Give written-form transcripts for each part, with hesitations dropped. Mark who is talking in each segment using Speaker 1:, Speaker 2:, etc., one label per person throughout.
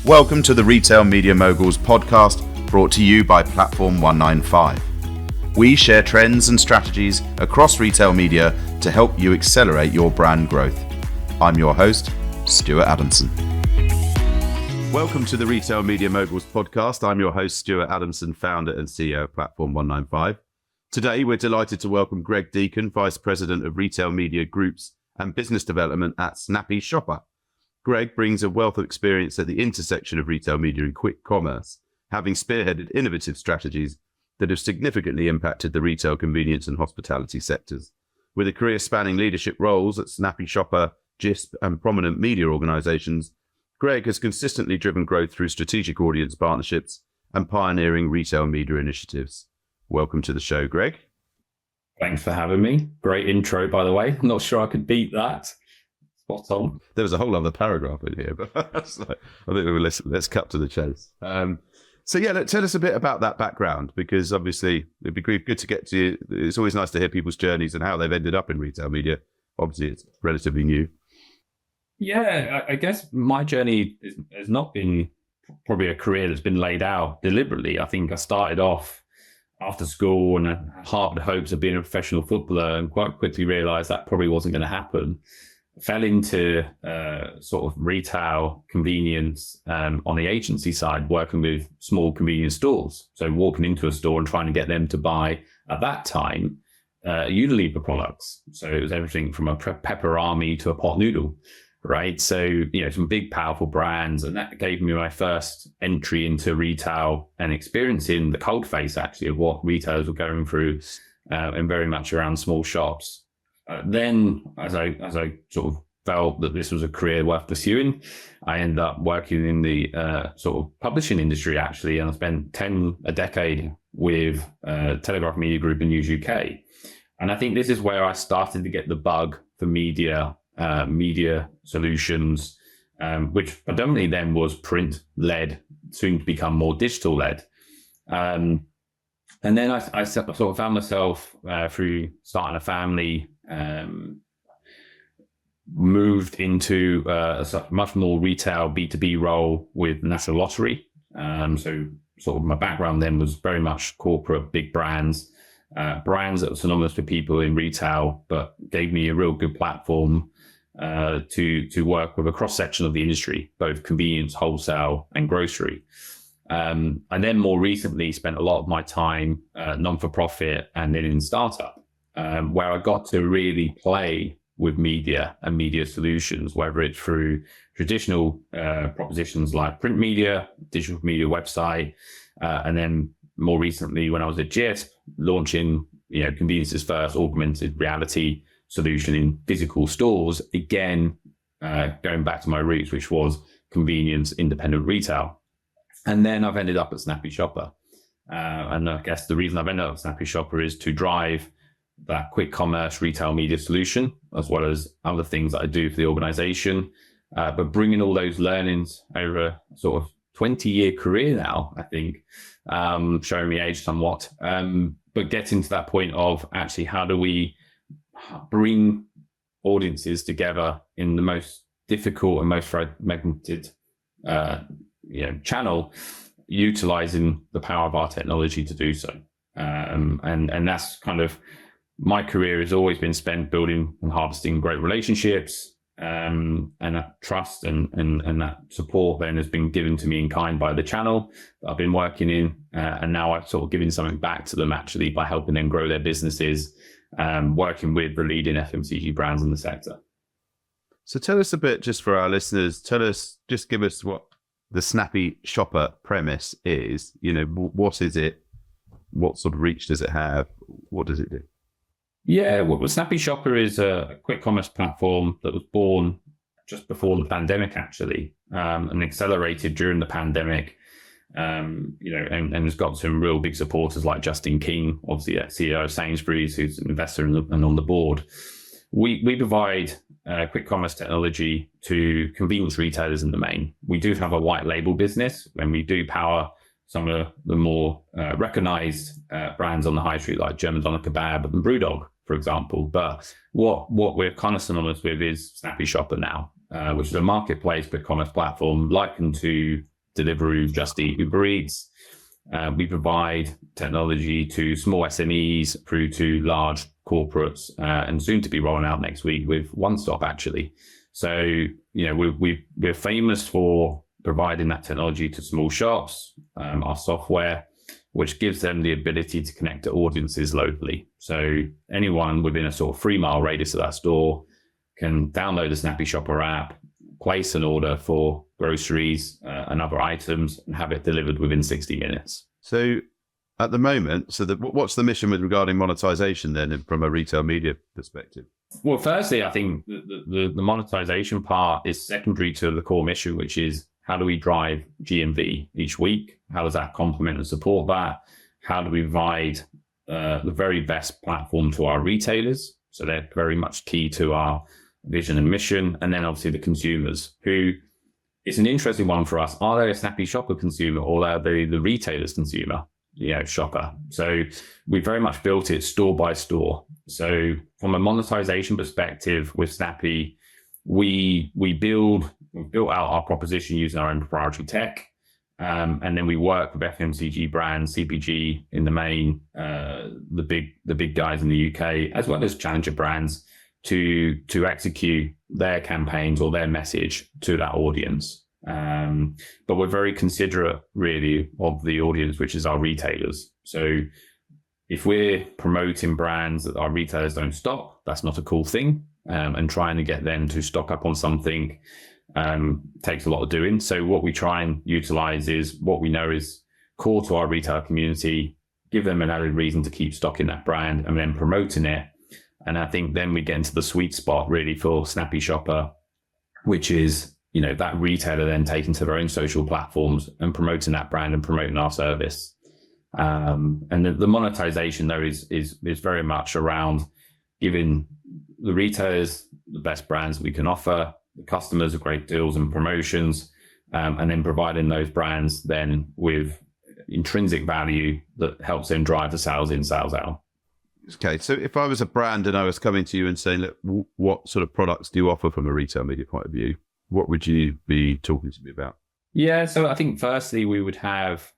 Speaker 1: Welcome to the Retail Media Moguls podcast, brought to you by Platform 195. We share trends and strategies across retail media to help you accelerate your brand growth. I'm your host, Stuart Adamson. Welcome to the Retail Media Moguls podcast. I'm your host, Stuart Adamson, founder and CEO of Platform 195. Today, we're delighted to welcome Greg Deacon, Vice President of Retail Media Groups and Business Development at Snappy Shopper. Greg brings a wealth of experience at the intersection of retail media and quick commerce, having spearheaded innovative strategies that have significantly impacted the retail, convenience and hospitality sectors. With a career spanning leadership roles at Snappy Shopper, GISP and prominent media organisations, Greg has consistently driven growth through strategic audience partnerships and pioneering retail media initiatives. Welcome to the show, Greg.
Speaker 2: Thanks for having me. Great intro, by the way. I'm not sure I could beat that. Spot on.
Speaker 1: There was a whole other paragraph in here, but I think let's cut to the chase. Tell us a bit about that background, because obviously it'd be good to get to you. It's always nice to hear people's journeys and how they've ended up in retail media. Obviously, it's relatively new.
Speaker 2: Yeah, I guess my journey has not been probably a career that's been laid out deliberately. I think I started off after school and I harbored hopes of being a professional footballer and quite quickly realised that probably wasn't going to happen. Fell into sort of retail convenience on the agency side, working with small convenience stores. So walking into a store and trying to get them to buy, at that time, Unilever products. So it was everything from a Pepperami to a pot noodle, right? So, some big, powerful brands. And that gave me my first entry into retail and experiencing the cold face, actually, of what retailers were going through and very much around small shops. Then, as I sort of felt that this was a career worth pursuing, I ended up working in the sort of publishing industry, actually, and I spent a decade with Telegraph Media Group and News UK. And I think this is where I started to get the bug for media solutions, which predominantly then was print-led, soon to become more digital-led. And then I sort of found myself through starting a family, moved into a much more retail B2B role with National Lottery. So sort of my background then was very much corporate, big brands that were synonymous with people in retail, but gave me a real good platform to work with a cross-section of the industry, both convenience, wholesale and grocery. And then more recently spent a lot of my time non-for-profit and then in startup, where I got to really play with media and media solutions, whether it's through traditional propositions like print media, digital media website, and then more recently when I was at GISP, launching Convenience's first augmented reality solution in physical stores, again, going back to my roots, which was convenience, independent retail. And then I've ended up at Snappy Shopper. And I guess the reason I've ended up at Snappy Shopper is to drive that quick commerce retail media solution, as well as other things that I do for the organization. But bringing all those learnings over a sort of 20-year career now, I think, showing me age somewhat, but getting to that point of actually how do we bring audiences together in the most difficult and most fragmented channel, utilizing the power of our technology to do so. And that's kind of my career has always been spent building and harvesting great relationships, and that trust and that support then has been given to me in kind by the channel that I've been working in. And now I've sort of given something back to them actually by helping them grow their businesses, working with the leading FMCG brands in the sector.
Speaker 1: So tell us a bit, just for our listeners, give us what the Snappy Shopper premise is. What is it? What sort of reach does it have? What does it do?
Speaker 2: Yeah, well, Snappy Shopper is a quick commerce platform that was born just before the pandemic, actually, and accelerated during the pandemic. And has got some real big supporters like Justin King, obviously CEO of Sainsbury's, who's an investor and on the board. We provide quick commerce technology to convenience retailers in the main. We do have a white label business, and we do power some of the more recognized brands on the high street, like German Doner Kebab and Brewdog, for example. But what we're kind of synonymous with is Snappy Shopper now, which is a marketplace quick commerce platform likened to Deliveroo, Just Eat, Uber Eats. We provide technology to small SMEs through to large corporates, and soon to be rolling out next week with One Stop, actually. So, we're famous for providing that technology to small shops, our software, which gives them the ability to connect to audiences locally. So anyone within a sort of 3-mile radius of that store can download the Snappy Shopper app, place an order for groceries and other items, and have it delivered within 60 minutes.
Speaker 1: So at the moment, what's the mission regarding monetization then from a retail media perspective?
Speaker 2: Well, firstly, I think the monetization part is secondary to the core mission, which is how do we drive GMV each week? How does that complement and support that? How do we provide the very best platform to our retailers? So they're very much key to our vision and mission. And then obviously the consumers, who it's an interesting one for us. Are they a Snappy Shopper consumer, or are they the retailer's consumer, shopper? So we very much built it store by store. So from a monetization perspective with Snappy, we've built out our proposition using our own proprietary tech. And then we work with FMCG brands, CPG in the main, the big guys in the UK, as well as challenger brands, to execute their campaigns or their message to that audience. But we're very considerate, really, of the audience, which is our retailers. So if we're promoting brands that our retailers don't stock, that's not a cool thing. And trying to get them to stock up on something takes a lot of doing. So what we try and utilize is what we know is core to our retail community, give them an added reason to keep stocking that brand and then promoting it. And I think then we get into the sweet spot really for Snappy Shopper, which is, that retailer then taking to their own social platforms and promoting that brand and promoting our service. And the monetization though is very much around giving the retailers the best brands we can offer, the customers are great deals and promotions, and then providing those brands then with intrinsic value that helps them drive the sales in, sales out.
Speaker 1: Okay, so if I was a brand and I was coming to you and saying, look, what sort of products do you offer from a retail media point of view? What would you be talking to me about?
Speaker 2: Yeah, so I think firstly we would have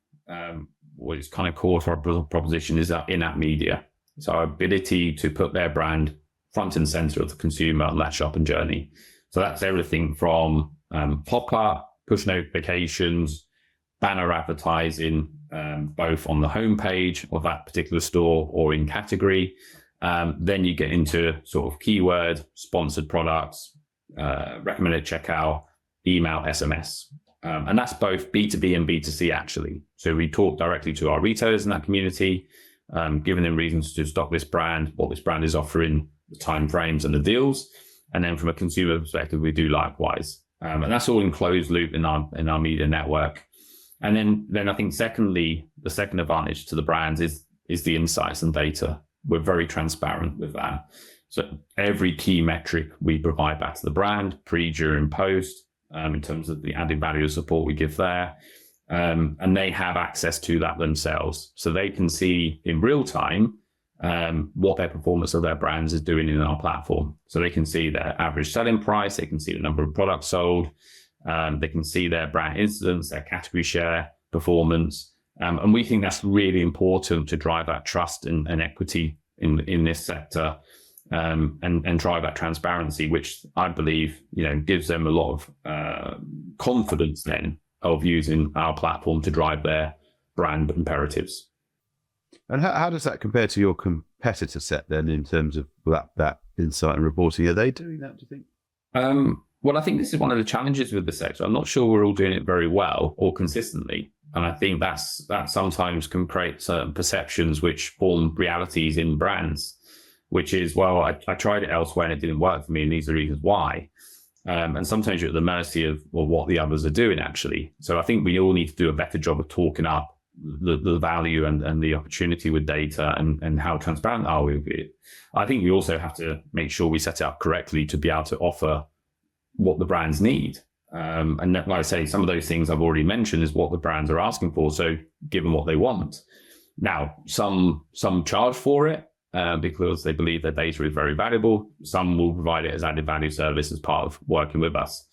Speaker 2: what is kind of core to our proposition is our in-app media. So our ability to put their brand front and center of the consumer on that shopping journey. So that's everything from pop-up, push notifications, banner advertising, both on the homepage of that particular store or in category. Then you get into sort of keyword, sponsored products, recommended checkout, email, SMS. And that's both B2B and B2C actually. So we talk directly to our retailers in that community, giving them reasons to stock this brand, what this brand is offering, the timeframes and the deals. And then from a consumer perspective, we do likewise. And that's all in closed loop in our media network. And then I think secondly, the second advantage to the brands is the insights and data. We're very transparent with that. So every key metric we provide back to the brand, pre, during, post, in terms of the added value of support we give there. And they have access to that themselves. So they can see in real time what their performance of their brands is doing in our platform. So they can see their average selling price, they can see the number of products sold, they can see their brand incidence, their category share performance. And we think that's really important to drive that trust and equity in this sector, and drive that transparency, which I believe, gives them a lot of confidence then of using our platform to drive their brand imperatives.
Speaker 1: And how does that compare to your competitor set then in terms of that insight and reporting? Are they doing that, do you think?
Speaker 2: Well, I think this is one of the challenges with the sector. I'm not sure we're all doing it very well or consistently. And I think that sometimes can create certain perceptions which form realities in brands, which is, well, I tried it elsewhere and it didn't work for me, and these are the reasons why. And sometimes you're at the mercy of what the others are doing, actually. So I think we all need to do a better job of talking up the value and the opportunity with data and how transparent are we with it. I think we also have to make sure we set it up correctly to be able to offer what the brands need. And like I say, some of those things I've already mentioned is what the brands are asking for. So given what they want. Now, some charge for it because they believe their data is very valuable. Some will provide it as added value service as part of working with us.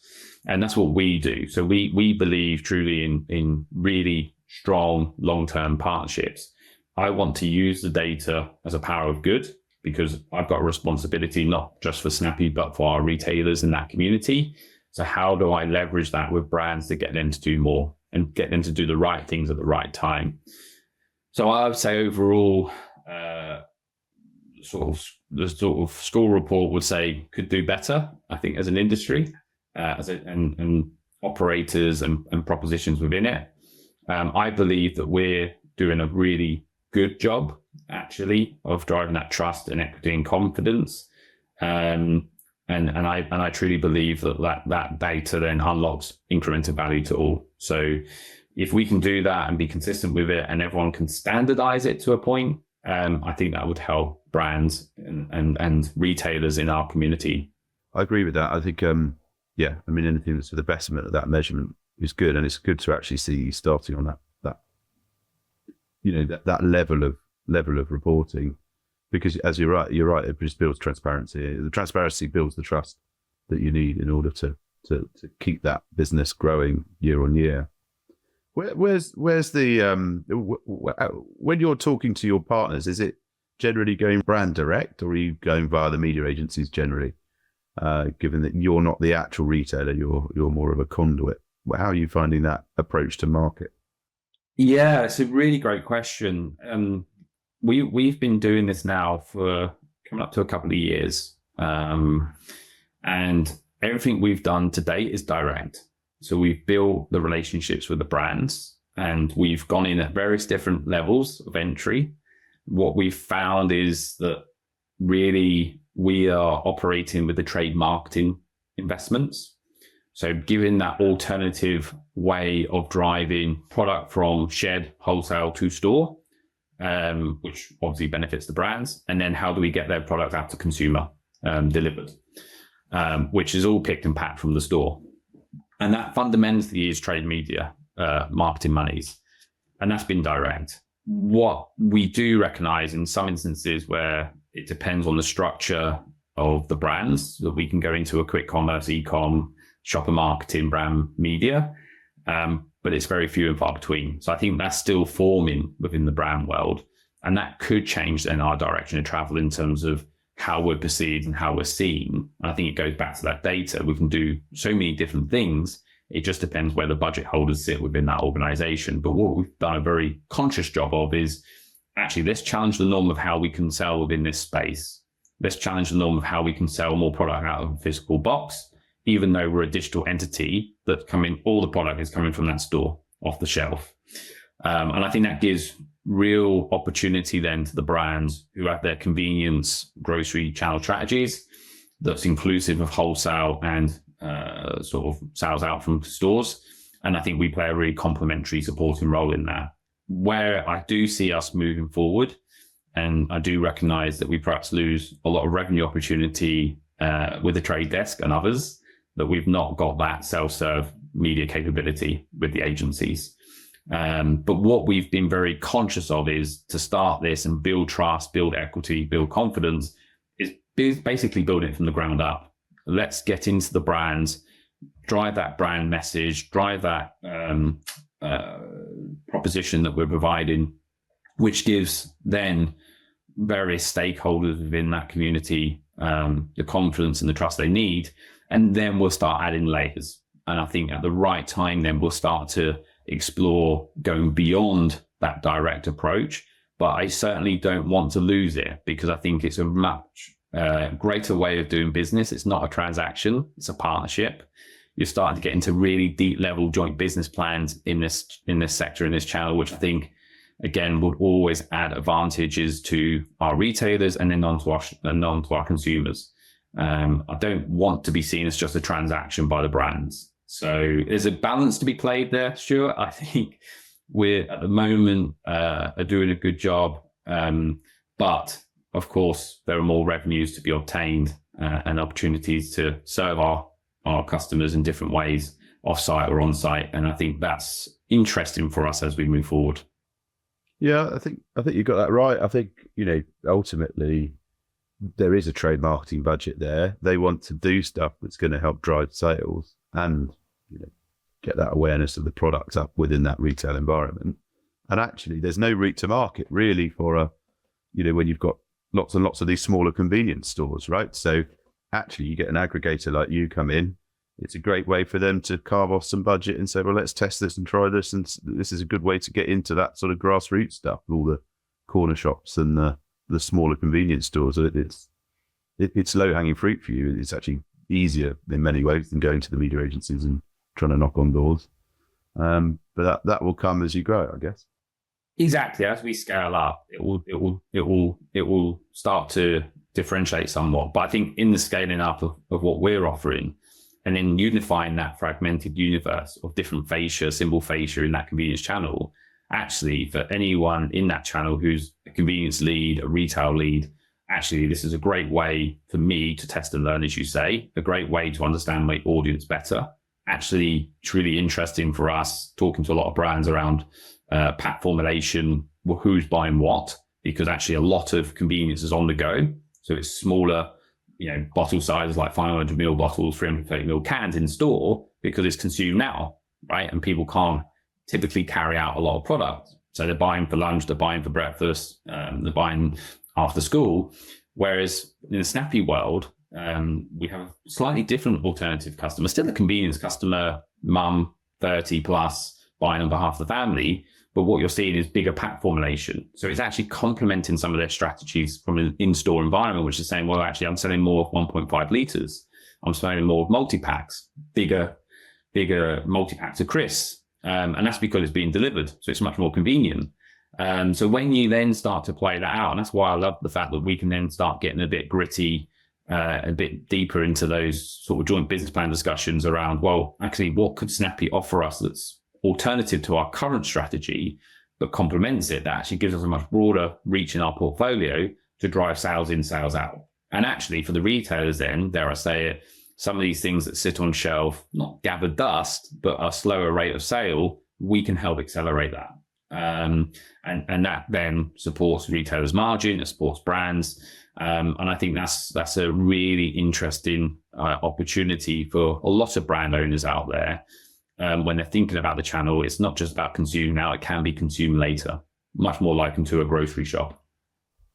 Speaker 2: And that's what we do. So we believe truly in really strong long-term partnerships. I want to use the data as a power of good, because I've got a responsibility not just for Snappy, but for our retailers in that community. So how do I leverage that with brands to get them to do more and get them to do the right things at the right time? So I would say overall, the sort of score report would say could do better, I think, as an industry, and operators and propositions within it. I believe that we're doing a really good job, actually, of driving that trust and equity and confidence. And I truly believe that data then unlocks incremental value to all. So if we can do that and be consistent with it, and everyone can standardize it to a point, I think that would help brands and retailers in our community.
Speaker 1: I agree with that. I think, anything that's to the betterment of that measurement is good, and it's good to actually see you starting on that level of reporting, because as you're right, it just builds transparency. The transparency builds the trust that you need in order to keep that business growing year on year. Where's the when you're talking to your partners, is it generally going brand direct, or are you going via the media agencies generally? Given that you're not the actual retailer, you're more of a conduit. How are you finding that approach to market?
Speaker 2: Yeah, it's a really great question. We've been doing this now for coming up to a couple of years, and everything we've done to date is direct. So we've built the relationships with the brands, and we've gone in at various different levels of entry. What we've found is that really we are operating with the trade marketing investments. So giving that alternative way of driving product from shed, wholesale to store, which obviously benefits the brands. And then how do we get their product out to consumer delivered, which is all picked and packed from the store. And that fundamentally is trade media marketing monies. And that's been direct. What we do recognize in some instances where it depends on the structure of the brands, that we can go into a quick commerce, e-com, shopper marketing, brand media, but it's very few and far between. So I think that's still forming within the brand world. And that could change then our direction of travel in terms of how we're perceived and how we're seen. And I think it goes back to that data. We can do so many different things. It just depends where the budget holders sit within that organization. But what we've done a very conscious job of is actually, let's challenge the norm of how we can sell within this space. Let's challenge the norm of how we can sell more product out of a physical box, even though we're a digital entity that's all the product is coming from that store off the shelf. And I think that gives real opportunity then to the brands who have their convenience grocery channel strategies that's inclusive of wholesale and sort of sales out from stores. And I think we play a really complementary supporting role in that. Where I do see us moving forward, and I do recognize that we perhaps lose a lot of revenue opportunity with the trade desk and others, that we've not got that self-serve media capability with the agencies. But what we've been very conscious of is to start this and build trust, build equity, build confidence, is basically building it from the ground up. Let's get into the brands, drive that brand message, drive that proposition that we're providing, which gives then various stakeholders within that community the confidence and the trust they need. And then we'll start adding layers. And I think at the right time, then we'll start to explore going beyond that direct approach. But I certainly don't want to lose it, because I think it's a much greater way of doing business. It's not a transaction, it's a partnership. You're starting to get into really deep level joint business plans in this sector, in this channel, which I think, again, would always add advantages to our retailers and then on to our consumers. I don't want to be seen as just a transaction by the brands. So there's a balance to be played there, Stuart. I think we're at the moment are doing a good job. But of course, there are more revenues to be obtained and opportunities to serve our customers in different ways, off-site or on-site. And I think that's interesting for us as we move forward.
Speaker 1: Yeah, I think you got that right. I think, ultimately there is a trade marketing budget there. They want to do stuff that's going to help drive sales. and get that awareness of the product up within that retail environment. And actually, there's no route to market really for when you've got lots and lots of these smaller convenience stores, right? So actually, you get an aggregator like you come in. It's a great way for them to carve off some budget and say, well, let's test this and try this. And this is a good way to get into that sort of grassroots stuff, all the corner shops and the smaller convenience stores. It's low-hanging fruit for you. It's actually easier in many ways than going to the media agencies and trying to knock on doors. But that will come as you grow, I guess.
Speaker 2: Exactly. As we scale up, it will start to differentiate somewhat. But I think in the scaling up of what we're offering, and then unifying that fragmented universe of different fascia, symbol fascia in that convenience channel, actually for anyone in that channel who's a convenience lead, a retail lead, actually this is a great way for me to test and learn, as you say, a great way to understand my audience better. Actually, it's really interesting for us talking to a lot of brands around pack formulation, who's buying what, because actually a lot of convenience is on the go. So it's smaller, bottle sizes like 500 ml bottles, 330 ml cans in store because it's consumed now, right? And people can't typically carry out a lot of product. So they're buying for lunch, they're buying for breakfast, they're buying after school. Whereas in the Snappy world, we have a slightly different alternative customer, still a convenience customer, mum, 30 plus, buying on behalf of the family. But what you're seeing is bigger pack formulation. So it's actually complementing some of their strategies from an in-store environment, which is saying, well, actually, I'm selling more of 1.5 litres. I'm selling more of multi-packs, bigger multi-packs of crisps. And that's because it's being delivered. So it's much more convenient. So when you then start to play that out, and that's why I love the fact that we can then start getting a bit gritty, a bit deeper into those sort of joint business plan discussions around, well, actually, what could Snappy offer us that's alternative to our current strategy, but complements it, that actually gives us a much broader reach in our portfolio to drive sales in, sales out. And actually for the retailers then, dare I say it, some of these things that sit on shelf, not gather dust, but a slower rate of sale, we can help accelerate that. And that then supports retailers' margin, it supports brands. And I think that's a really interesting opportunity for a lot of brand owners out there. When they're thinking about the channel, it's not just about consume now, it can be consumed later, much more likened to a grocery shop.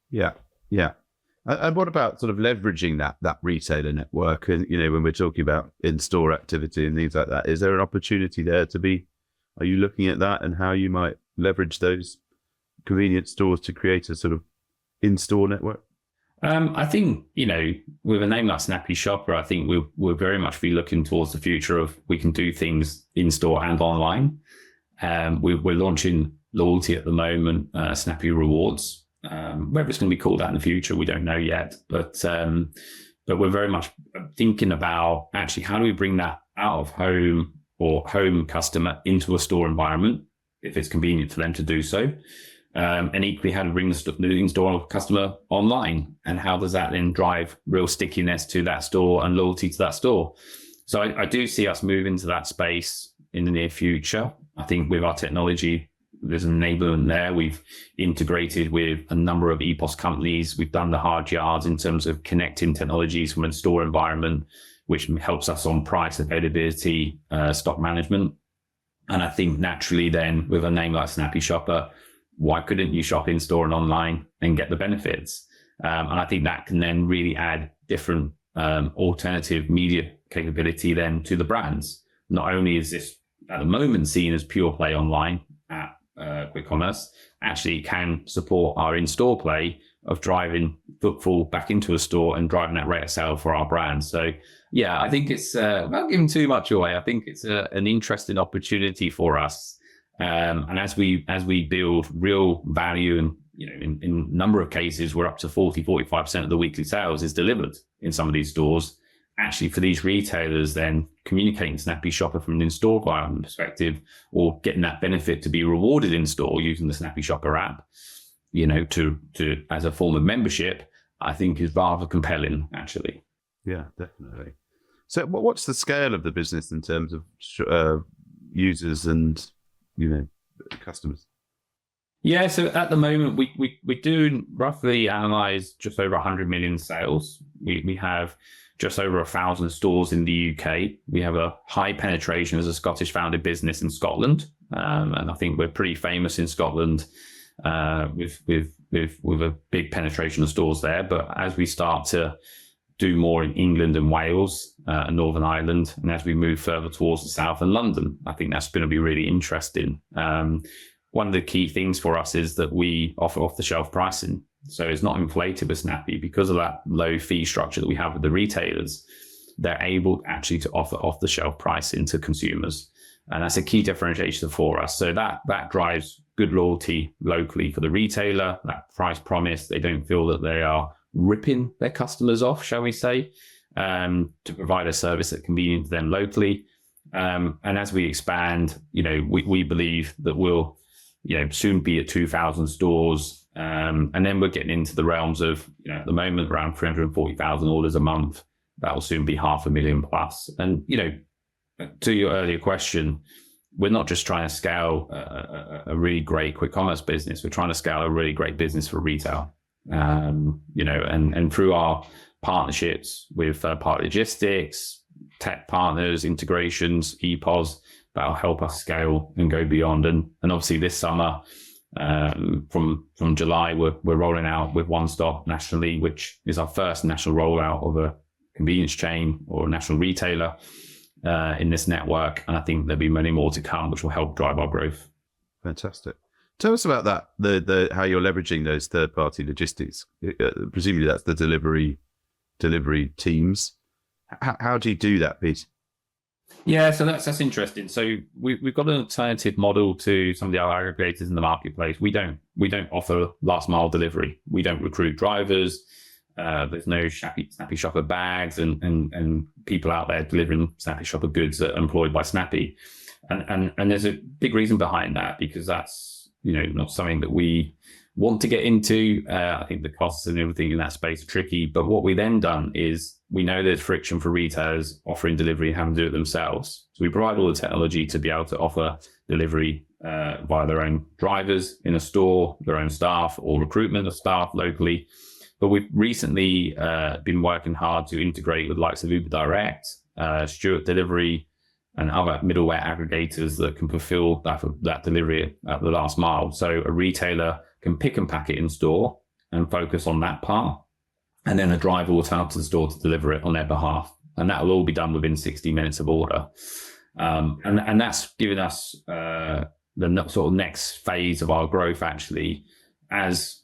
Speaker 1: Yeah. And what about sort of leveraging that retailer network? And, when we're talking about in-store activity and things like that, is there an opportunity there are you looking at that and how you might leverage those convenience stores to create a sort of in-store network?
Speaker 2: I think, with a name like Snappy Shopper, I think we'll very much be looking towards the future of we can do things in store and online. We're launching loyalty at the moment, Snappy Rewards. Whether it's going to be called that in the future, we don't know yet. But we're very much thinking about actually how do we bring that out of home or home customer into a store environment, if it's convenient for them to do so. And equally, how to bring the in-store customer online, and how does that then drive real stickiness to that store and loyalty to that store? So I do see us moving to that space in the near future. I think with our technology, there's an enablement there. We've integrated with a number of EPOS companies. We've done the hard yards in terms of connecting technologies from a store environment, which helps us on price, availability, stock management. And I think naturally then with a name like Snappy Shopper, why couldn't you shop in store and online and get the benefits? And I think that can then really add different alternative media capability then to the brands. Not only is this at the moment seen as pure play online at Quick Commerce, actually it can support our in-store play of driving footfall back into a store and driving that rate of sale for our brands. So yeah, I think it's without giving too much away, I think it's an interesting opportunity for us. And as we build real value, and in a number of cases, we're up to 40-45% of the weekly sales is delivered in some of these stores. Actually, for these retailers, then communicating Snappy Shopper from an in-store environment perspective, or getting that benefit to be rewarded in store using the Snappy Shopper app, to as a form of membership, I think is rather compelling, actually.
Speaker 1: Yeah, definitely. So, what's the scale of the business in terms of users and customers?
Speaker 2: Yeah, so at the moment we do roughly analyze just over 100 million sales. We have just over 1,000 stores in the UK. We have a high penetration as a Scottish founded business in Scotland. And I think we're pretty famous in Scotland with a big penetration of stores there. But as we start to do more in England and Wales and Northern Ireland, and as we move further towards the south and London, I think that's going to be really interesting. One of the key things for us is that we offer off-the-shelf pricing. So it's not inflated with Snappy because of that low fee structure that we have with the retailers. They're able actually to offer off-the-shelf pricing to consumers. And that's a key differentiation for us. So that drives good loyalty locally for the retailer, that price promise. They don't feel that they are ripping their customers off, shall we say, to provide a service that convenient to them locally. And as we expand, we believe that we'll soon be at 2,000 stores. And then we're getting into the realms of, at the moment, around 340,000 orders a month. That will soon be 500,000 plus. And, to your earlier question, we're not just trying to scale a really great quick commerce business. We're trying to scale a really great business for retail. And through our partnerships with third-party logistics, tech partners, integrations, EPOS, that'll help us scale and go beyond. And obviously this summer, from July, we're rolling out with One Stop nationally, which is our first national rollout of a convenience chain or a national retailer in this network. And I think there'll be many more to come, which will help drive our growth.
Speaker 1: Fantastic. Tell us about that, the how you're leveraging those third-party logistics. Presumably that's the delivery teams. How do you do that, Pete?
Speaker 2: Yeah, so that's interesting. So we've got an alternative model to some of the other aggregators in the marketplace. We don't offer last mile delivery. We don't recruit drivers. There's no Snappy Shopper bags and people out there delivering Snappy Shopper goods that are employed by Snappy. And there's a big reason behind that, because that's not something that we want to get into. I think the costs and everything in that space are tricky. But what we then done is we know there's friction for retailers offering delivery and having to do it themselves. So we provide all the technology to be able to offer delivery via their own drivers in a store, their own staff, or recruitment of staff locally. But we've recently been working hard to integrate with the likes of Uber Direct, Stuart Delivery, and other middleware aggregators that can fulfill that delivery at the last mile. So a retailer can pick and pack it in store and focus on that part. And then a driver will turn up to the store to deliver it on their behalf. And that will all be done within 60 minutes of order. And that's given us the sort of next phase of our growth, actually, as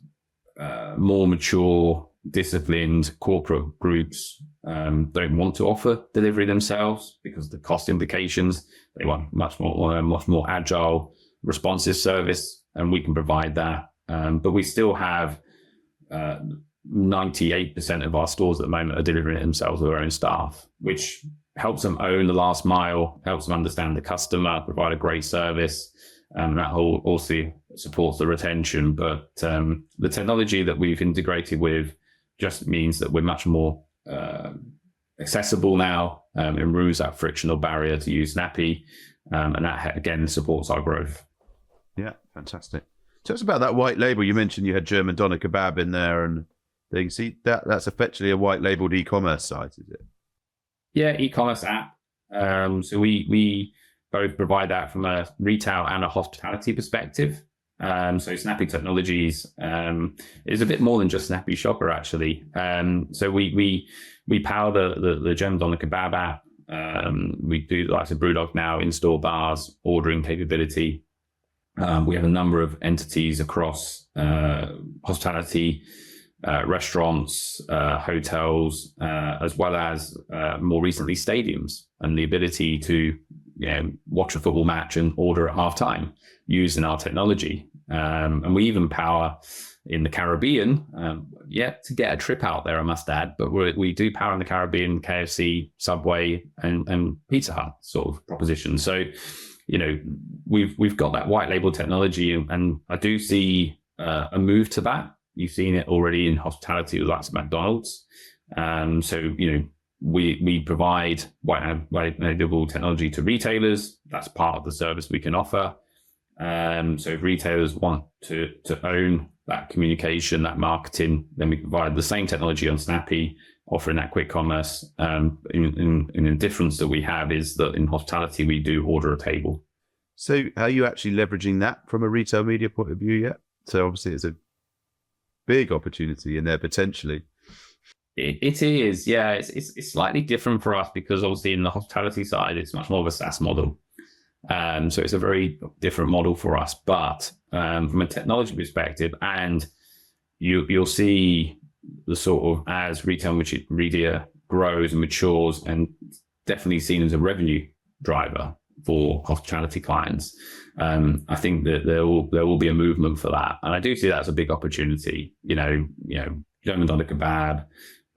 Speaker 2: more mature, disciplined corporate groups don't want to offer delivery themselves because of the cost implications. They want much more agile, responsive service, and we can provide that. But we still have 98% of our stores at the moment are delivering it themselves with their own staff, which helps them own the last mile, helps them understand the customer, provide a great service. And that also supports the retention. But the technology that we've integrated with just means that we're much more accessible now and removes that frictional barrier to use Snappy. And that, again, supports our growth.
Speaker 1: Yeah, fantastic. Tell us about that white label. You mentioned you had German Doner Kebab in there and things. See, that's effectively a white labeled e-commerce site, is it?
Speaker 2: Yeah, e-commerce app. So we both provide that from a retail and a hospitality perspective. So Snappy Technologies is a bit more than just Snappy Shopper, actually. So we power the German Doner Kebab app. We do the likes of Brewdog Now, in-store bars, ordering capability. We have a number of entities across hospitality, restaurants, hotels, as well as more recently stadiums, and the ability to watch a football match and order at halftime using our technology. And we even power in the Caribbean, yet to get a trip out there, I must add, but we do power in the Caribbean, KFC, Subway, and Pizza Hut sort of proposition. So, we've got that white label technology, and I do see a move to that. You've seen it already in hospitality with lots of McDonald's. So, we provide white label technology to retailers. That's part of the service we can offer. So if retailers want to own that communication, that marketing, then we provide the same technology on Snappy offering that quick commerce. In the difference that we have is that in hospitality, we do order a table.
Speaker 1: So are you actually leveraging that from a retail media point of view yet? So obviously it's a big opportunity in there potentially.
Speaker 2: It is, yeah. It's slightly different for us because obviously in the hospitality side, it's much more of a SaaS model. So it's a very different model for us. But from a technology perspective, and you'll see the sort of as retail media grows and matures, and definitely seen as a revenue driver for hospitality clients. I think that there will be a movement for that, and I do see that as a big opportunity. German Doner Kebab,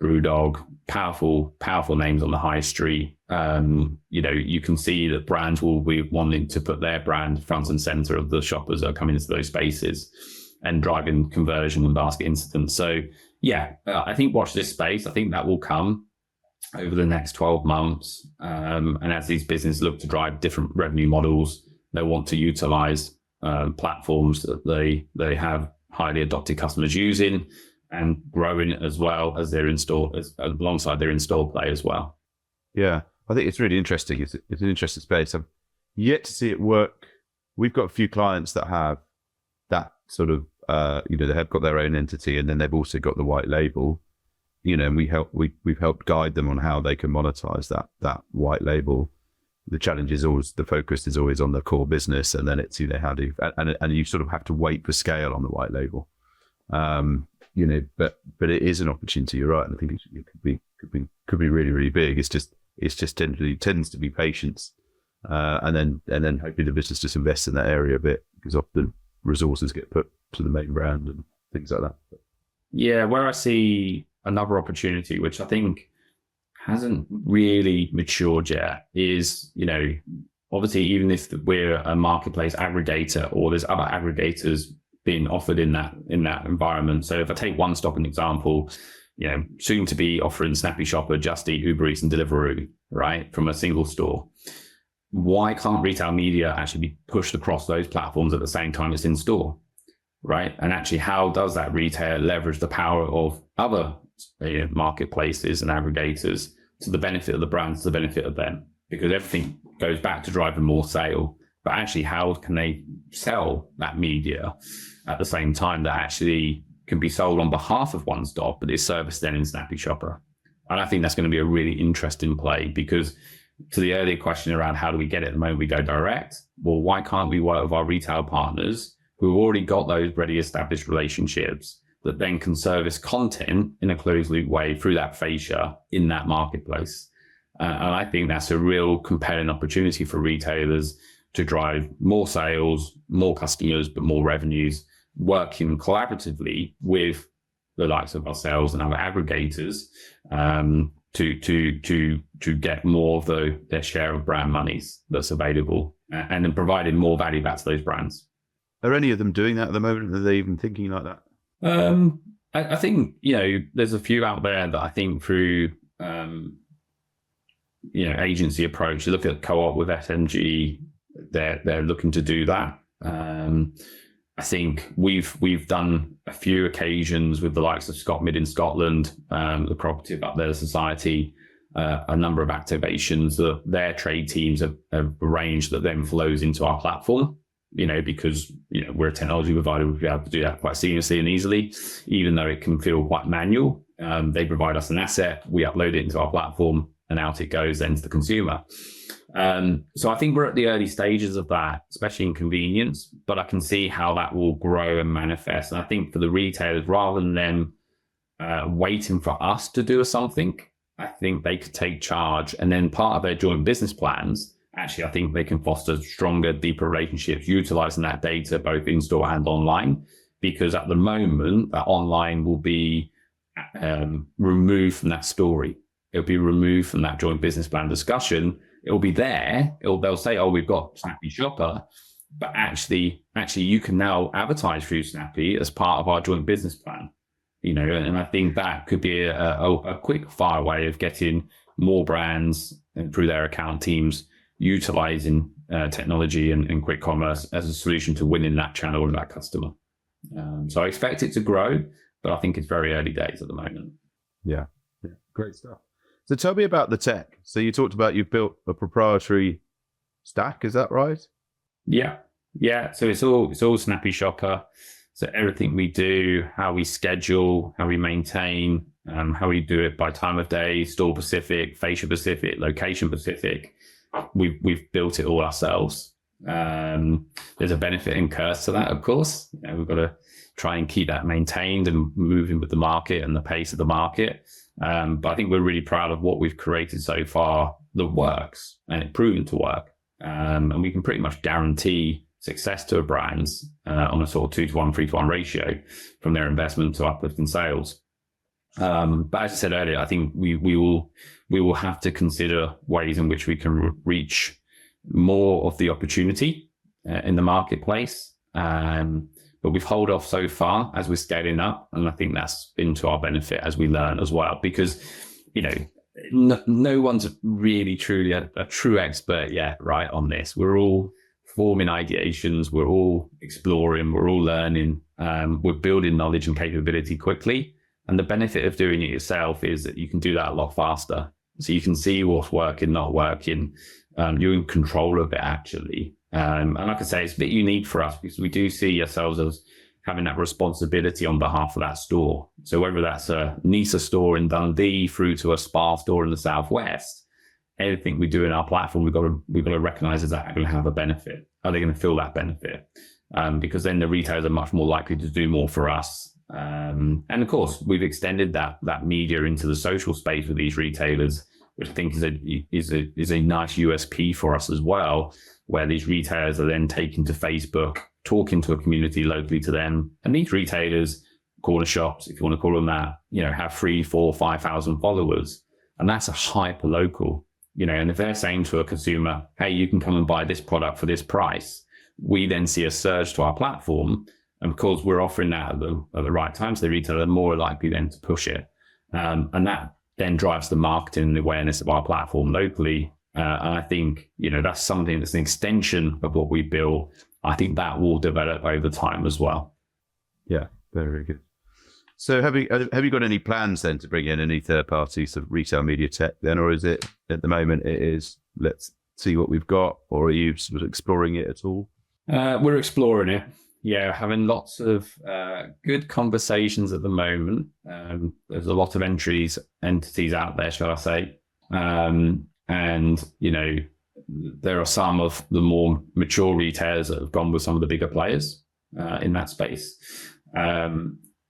Speaker 2: Brewdog, powerful names on the high street. You can see that brands will be wanting to put their brand front and center of the shoppers that are coming into those spaces and driving conversion and basket incidents. So yeah, I think watch this space. I think that will come over the next 12 months. And as these businesses look to drive different revenue models, they want to utilize platforms that they have highly adopted customers using, and growing as well as their alongside their install play as well. Yeah,
Speaker 1: I think it's really interesting. It's an interesting space. I've yet to see it work. We've got a few clients that have that sort of, they have got their own entity, and then they've also got the white label. And we've helped guide them on how they can monetize that white label. The challenge is always, the focus is always on the core business, and then it's how do and you sort of have to wait for scale on the white label. But it is an opportunity. You're right, and I think it could be really, really big. It's just tends to be patience, and then hopefully the business just invests in that area a bit, because often resources get put to the main brand and things like that.
Speaker 2: Yeah, where I see another opportunity, which I think hasn't really matured yet, is obviously even if we're a marketplace aggregator or there's other aggregators being offered in that environment. So if I take One Stop an example, soon to be offering Snappy Shopper, Just Eat, Uber Eats, and Deliveroo, right, from a single store. Why can't retail media actually be pushed across those platforms at the same time it's in store, right? And actually, how does that retailer leverage the power of other marketplaces and aggregators to the benefit of the brands, to the benefit of them? Because everything goes back to driving more sale. But actually, how can they sell that media at the same time that actually can be sold on behalf of One Stop, but is serviced then in Snappy Shopper? And I think that's going to be a really interesting play, because to the earlier question around how do we get it, at the moment we go direct. Well, why can't we work with our retail partners who've already got those ready established relationships that then can service content in a closed loop way through that fascia in that marketplace? And I think that's a real compelling opportunity for retailers to drive more sales, more customers, but more revenues, working collaboratively with the likes of ourselves and other aggregators to get more of their share of brand monies that's available, and then providing more value back to those brands.
Speaker 1: Are any of them doing that at the moment? Are they even thinking like that?
Speaker 2: I think there's a few out there that I think through agency approach. You look at Co-op with SMG. They're looking to do that. I think we've done a few occasions with the likes of Scott Mid in Scotland, the Cooperative Up There Society, a number of activations that their trade teams have arranged that then flows into our platform. Because we're a technology provider, we'll be able to do that quite seamlessly and easily, even though it can feel quite manual. They provide us an asset, we upload it into our platform, and out it goes then to the consumer. So I think we're at the early stages of that, especially in convenience, but I can see how that will grow and manifest. And I think for the retailers, rather than them waiting for us to do something, I think they could take charge, and then part of their joint business plans, actually, I think they can foster stronger, deeper relationships, utilizing that data both in store and online, because at the moment that online will be removed from that story. It'll be removed from that joint business plan discussion. It'll be there. They'll say, "Oh, we've got Snappy Shopper," but actually, you can now advertise through Snappy as part of our joint business plan. And I think that could be a quick fire way of getting more brands and through their account teams utilizing technology and quick commerce as a solution to winning that channel and that customer. So I expect it to grow, but I think it's very early days at the moment.
Speaker 1: Yeah. Great stuff. So tell me about the tech. So you talked about you've built a proprietary stack, is that right?
Speaker 2: Yeah. So it's all Snappy Shopper. So everything we do, how we schedule, how we maintain, how we do it by time of day, store specific, fascia specific, location specific, we've built it all ourselves. There's a benefit and curse to that, of course. We've got to try and keep that maintained and moving with the market and the pace of the market. But I think we're really proud of what we've created so far that works, and it's proven to work. And we can pretty much guarantee success to a brands on a sort of 2-to-1, 3-to-1 ratio from their investment to uplift in sales. But as I said earlier, I think we will have to consider ways in which we can reach more of the opportunity in the marketplace. But we've held off so far as we're scaling up, and I think that's been to our benefit as we learn as well, because no one's really truly a true expert yet, right, on this. We're all forming ideations, we're all exploring, we're all learning, we're building knowledge and capability quickly. And the benefit of doing it yourself is that you can do that a lot faster. So you can see what's working, not working. You're in control of it, actually. And like I say, it's a bit unique for us because we do see ourselves as having that responsibility on behalf of that store. So whether that's a Nisa store in Dundee through to a Spa store in the Southwest, everything we do in our platform, we've got to recognize, is that going to have a benefit? Are they going to feel that benefit? Because then the retailers are much more likely to do more for us. And of course, we've extended that media into the social space with these retailers, which I think is a nice USP for us as well, where these retailers are then taking to Facebook, talking to a community locally to them. And these retailers, corner shops, if you want to call them that, have 3,000, 4,000, 5,000 followers. And that's a hyper local, and if they're saying to a consumer, hey, you can come and buy this product for this price, we then see a surge to our platform. And because we're offering that at the right time to the retailer, they're more likely then to push it. And that then drives the marketing and the awareness of our platform locally. And I think, that's something that's an extension of what we build. I think that will develop over time as well.
Speaker 1: Yeah, very good. So have you got any plans then to bring in any third party sort of retail media tech then, or is it at the moment it is let's see what we've got, or are you sort of exploring it at all?
Speaker 2: We're exploring it. Yeah, having lots of good conversations at the moment. There's a lot of entities out there, shall I say. And, there are some of the more mature retailers that have gone with some of the bigger players in that space.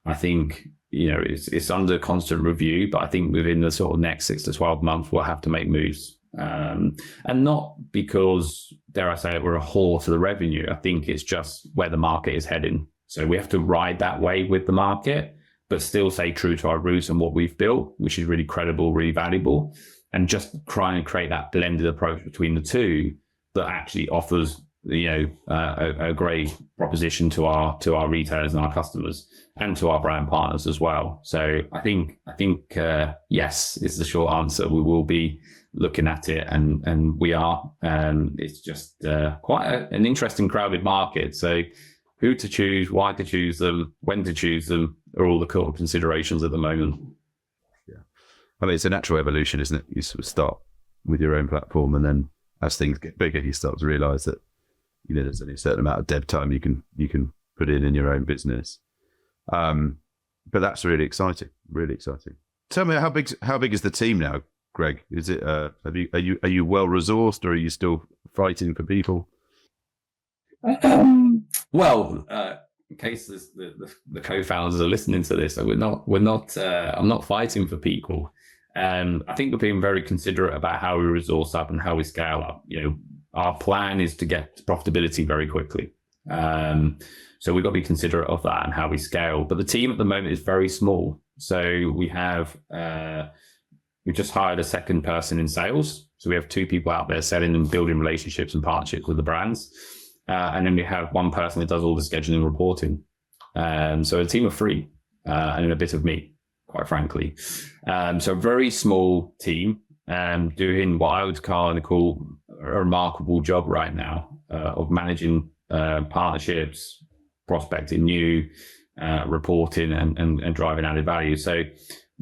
Speaker 2: I think, it's under constant review, but I think within the sort of next 6 to 12 months, we'll have to make moves. And not because, dare I say it, we're a whore to the revenue. I think it's just where the market is heading. So we have to ride that wave with the market, but still stay true to our roots and what we've built, which is really credible, really valuable, and just try and create that blended approach between the two that actually offers, a great proposition to our retailers and our customers and to our brand partners as well. So I think yes is the short answer. We will be looking at it, and we are. It's just quite an interesting, crowded market. So who to choose, why to choose them, when to choose them are all the core considerations at the moment.
Speaker 1: Yeah, I mean, it's a natural evolution, isn't it? You sort of start with your own platform, and then as things get bigger, you start to realise that there's only a certain amount of dev time you can put in your own business. But that's really exciting, really exciting. Tell me, how big is the team now, Greg? Is it are you well resourced, or are you still fighting for people?
Speaker 2: Well, in case the co-founders are listening to this, we're not. I'm not fighting for people. I think we're being very considerate about how we resource up and how we scale up. Our plan is to get to profitability very quickly. So we've got to be considerate of that and how we scale. But the team at the moment is very small. So we have we've just hired a second person in sales. So we have 2 people out there selling and building relationships and partnerships with the brands. And then we have 1 person that does all the scheduling and reporting. So a team of 3 and a bit of me, quite frankly. So a very small team doing what I would call a remarkable job right now of managing partnerships, prospecting new, reporting and driving added value. So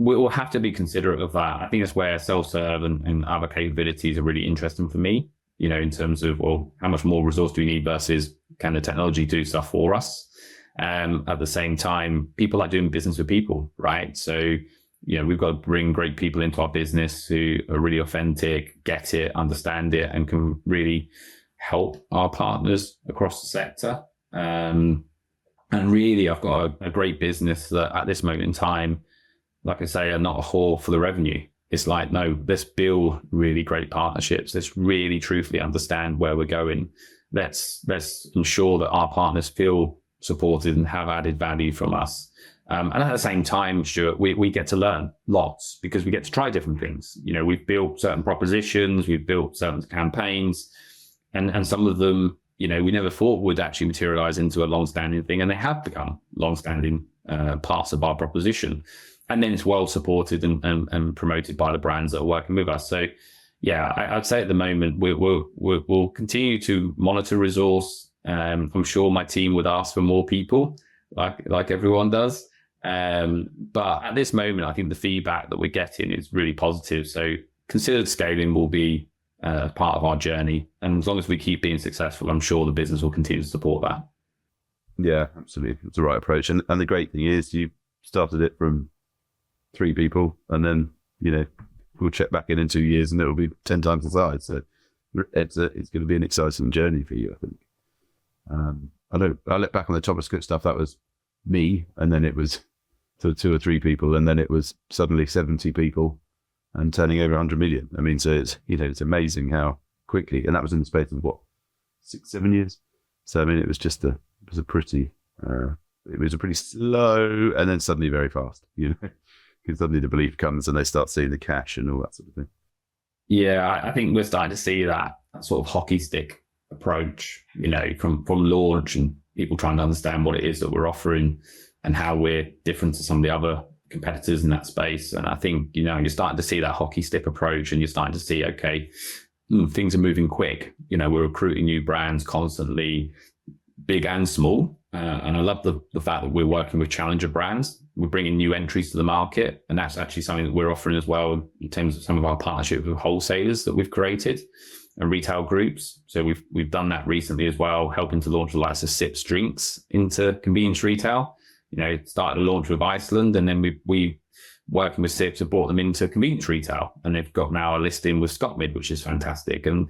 Speaker 2: we'll have to be considerate of that. I think that's where self-serve and other capabilities are really interesting for me, in terms of, well, how much more resource do we need versus can the technology do stuff for us? At the same time, people like doing business with people, right? So, we've got to bring great people into our business who are really authentic, get it, understand it, and can really help our partners across the sector. And really, I've got a great business that at this moment in time, like I say, are not a whore for the revenue. It's like, no, let's build really great partnerships. Let's really truthfully understand where we're going. Let's ensure that our partners feel supported and have added value from us. And at the same time, Stuart, we get to learn lots because we get to try different things. We've built certain propositions, we've built certain campaigns, and some of them, we never thought would actually materialize into a long-standing thing, and they have become long-standing parts of our proposition. And then it's well supported and promoted by the brands that are working with us. So, yeah, I'd say at the moment we'll continue to monitor resource. I'm sure my team would ask for more people, like everyone does. But at this moment, I think the feedback that we're getting is really positive. So considered scaling will be part of our journey. And as long as we keep being successful, I'm sure the business will continue to support that.
Speaker 1: Yeah, absolutely. It's the right approach. And the great thing is you started it from 3 people, and then, we'll check back in 2 years and it'll be 10 times the size. So it's going to be an exciting journey for you, I think. I look back on the JavaScript stuff, that was me, and then it was sort of 2 or 3 people, and then it was suddenly 70 people and turning over 100 million. I mean, so it's, it's amazing how quickly, and that was in the space of 6-7 years. So, I mean, it was a pretty slow and then suddenly very fast, because suddenly the belief comes and they start seeing the cash and all that sort of thing.
Speaker 2: Yeah, I think we're starting to see that sort of hockey stick approach, from launch, and people trying to understand what it is that we're offering and how we're different to some of the other competitors in that space. And I think, you're starting to see that hockey stick approach, and you're starting to see, okay, things are moving quick. We're recruiting new brands constantly, big and small. And I love the fact that we're working with challenger brands. We're bringing new entries to the market, and that's actually something that we're offering as well in terms of some of our partnerships with wholesalers that we've created and retail groups. So we've done that recently as well, helping to launch the likes of Sips drinks into convenience retail. Started a launch with Iceland, and then we working with Sips have brought them into convenience retail, and they've got now a listing with Scottmid, which is fantastic. And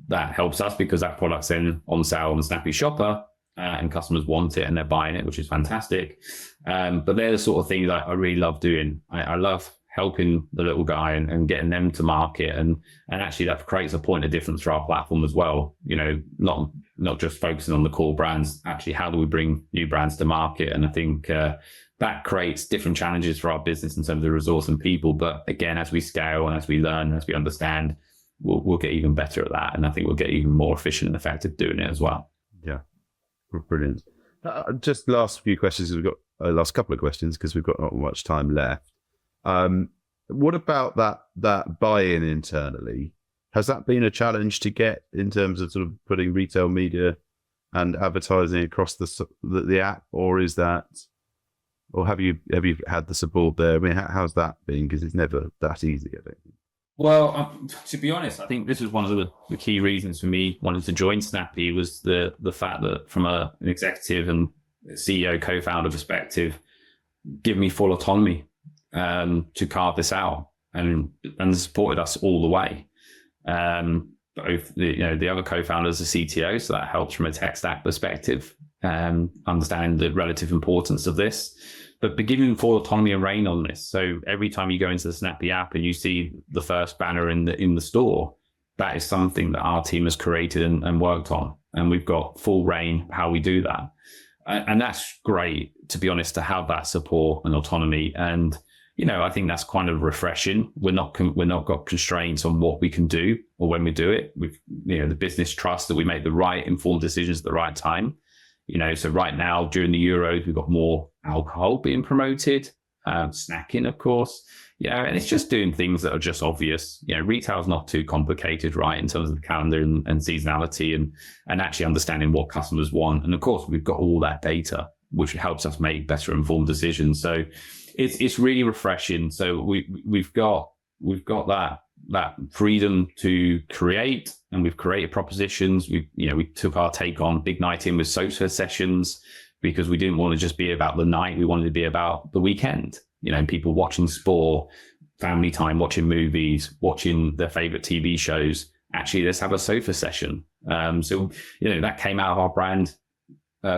Speaker 2: that helps us because that product's then on sale on the Snappy Shopper. And customers want it and they're buying it, which is fantastic. But they're the sort of things I really love doing. I love helping the little guy and getting them to market. And actually that creates a point of difference for our platform as well. Not just focusing on the core brands, actually how do we bring new brands to market? And I think that creates different challenges for our business in terms of the resource and people. But again, as we scale and as we learn, and as we understand, we'll get even better at that. And I think we'll get even more efficient and effective doing it as well.
Speaker 1: Yeah. Brilliant. Just last few questions. We've got last couple of questions because we've got not much time left. What about that buy-in internally? Has that been a challenge to get in terms of sort of putting retail media and advertising across the app, or have you had the support there? I mean, how's that been? Because it's never that easy, I think.
Speaker 2: Well, to be honest, I think this is one of the key reasons for me wanting to join Snappy was the fact that from an executive and CEO co-founder perspective, give me full autonomy to carve this out, and supported us all the way. Both the other co-founders are CTO, so that helps from a tech stack perspective, understanding the relative importance of this. But giving full autonomy and reign on this. So every time you go into the Snappy app and you see the first banner in the store, that is something that our team has created and worked on. And we've got full reign how we do that. And that's great, to be honest, to have that support and autonomy. And, I think that's kind of refreshing. We're not got constraints on what we can do or when we do it. We've, the business trust that we make the right informed decisions at the right time. So right now during the Euros, we've got more alcohol being promoted, snacking, of course. And it's just doing things that are just obvious. Retail's not too complicated, right, in terms of the calendar and seasonality and actually understanding what customers want. And of course, we've got all that data, which helps us make better informed decisions. So it's really refreshing. So we've got that freedom to create, and we've created propositions. We took our take on Big Night In with sofa sessions because we didn't want to just be about the night. We wanted to be about the weekend, people watching sport, family time, watching movies, watching their favorite TV shows. Actually, let's have a sofa session. So that came out of our brand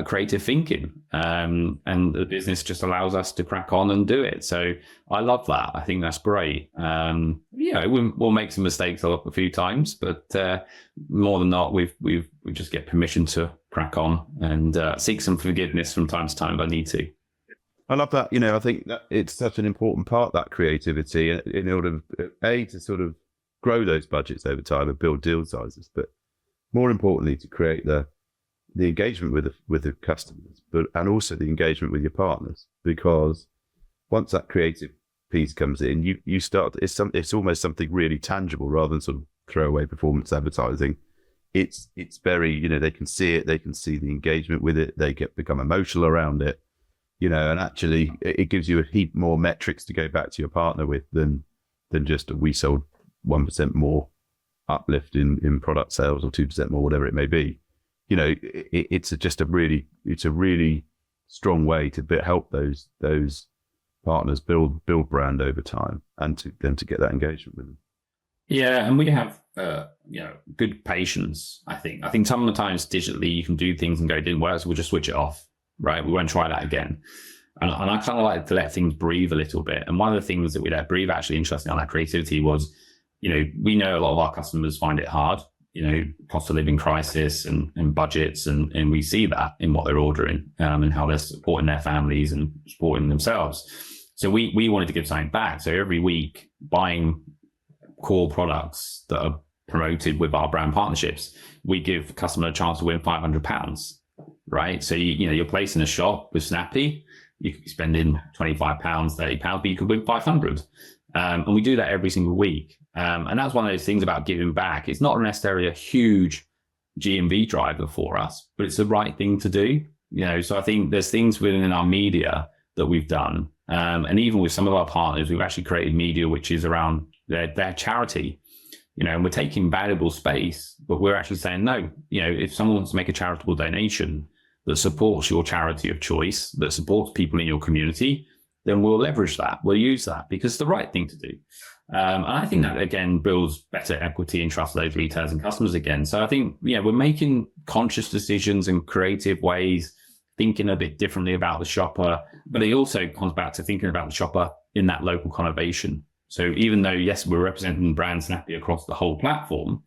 Speaker 2: creative thinking, and the business just allows us to crack on and do it. So I love that. I think that's great. We'll make some mistakes a few times, but more than not, we just get permission to crack on and seek some forgiveness from time to time if I need to.
Speaker 1: I love that. I think that it's such an important part, that creativity, in order to sort of grow those budgets over time and build deal sizes, but more importantly, to create the engagement with the customers, and also the engagement with your partners. Because once that creative piece comes in, you start. It's almost something really tangible rather than sort of throwaway performance advertising. It's very, they can see it, they can see the engagement with it, they become emotional around it, and actually it gives you a heap more metrics to go back to your partner with than just we sold 1% more uplift in product sales or 2% more, whatever it may be. It's a really strong way to help those partners build brand over time, and to get that engagement with them.
Speaker 2: Yeah, and we have good patience. I think some of the times digitally you can do things and go, it didn't work, so we'll just switch it off. Right, we won't try that again. And I kind of like to let things breathe a little bit. And one of the things that we let breathe, actually interesting on that creativity, was, we know a lot of our customers find it hard. Cost of living crisis and budgets, and we see that in what they're ordering, and how they're supporting their families and supporting themselves. So we wanted to give something back. So every week, buying core products that are promoted with our brand partnerships, we give the customer a chance to win £500, right? So you're placing a shop with Snappy, you could be spending £25, £30, but you could win 500. And we do that every single week. And that's one of those things about giving back. It's not necessarily a huge GMV driver for us, but it's the right thing to do. So I think there's things within our media that we've done. And even with some of our partners, we've actually created media which is around their charity, and we're taking valuable space, but we're actually saying, no, if someone wants to make a charitable donation that supports your charity of choice, that supports people in your community, then we'll leverage that. We'll use that because it's the right thing to do. And I think that, again, builds better equity and trust of those retailers and customers again. So I think, we're making conscious decisions in creative ways, thinking a bit differently about the shopper, but it also comes back to thinking about the shopper in that local connovation. So even though, yes, we're representing brand Snappy across the whole platform,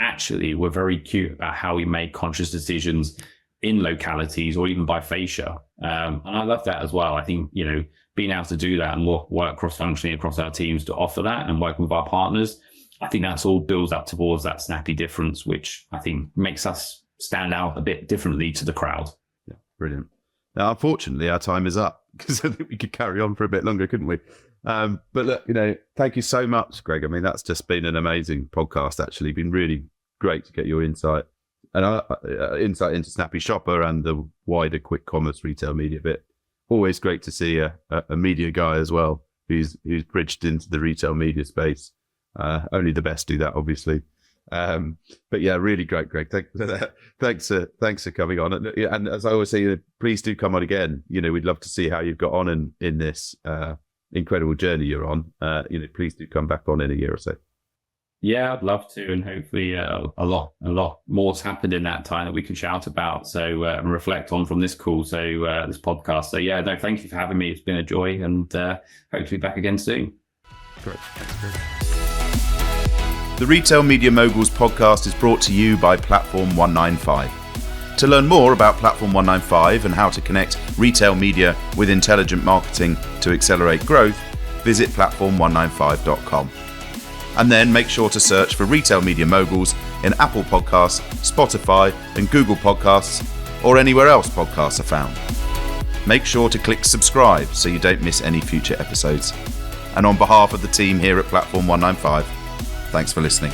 Speaker 2: actually we're very cute about how we make conscious decisions in localities or even by fascia. And I love that as well. I think, being able to do that and work cross-functionally across our teams to offer that and working with our partners, I think that's all builds up towards that Snappy difference, which I think makes us stand out a bit differently to the crowd.
Speaker 1: Yeah, brilliant. Now, unfortunately, our time is up, because I think we could carry on for a bit longer, couldn't we? But look, thank you so much, Greg. I mean, that's just been an amazing podcast, actually. Been really great to get your insight and insight into Snappy Shopper and the wider quick commerce retail media bit. Always great to see a media guy as well, who's bridged into the retail media space. Only the best do that, obviously. But yeah, really great, Greg. Thanks for coming on. And as I always say, please do come on again. We'd love to see how you've got on in this incredible journey you're on. Please do come back on in a year or so.
Speaker 2: Yeah, I'd love to, and hopefully a lot more's happened in that time that we can shout about. So and reflect on from this call. So this podcast. So yeah, no, thank you for having me. It's been a joy, and hopefully back again soon.
Speaker 1: Great, thanks, Greg. The Retail Media Moguls podcast is brought to you by Platform 195. To learn more about Platform 195 and how to connect retail media with intelligent marketing to accelerate growth, visit platform195.com. And then make sure to search for Retail Media Moguls in Apple Podcasts, Spotify and Google Podcasts, or anywhere else podcasts are found. Make sure to click subscribe so you don't miss any future episodes. And on behalf of the team here at Platform 195, thanks for listening.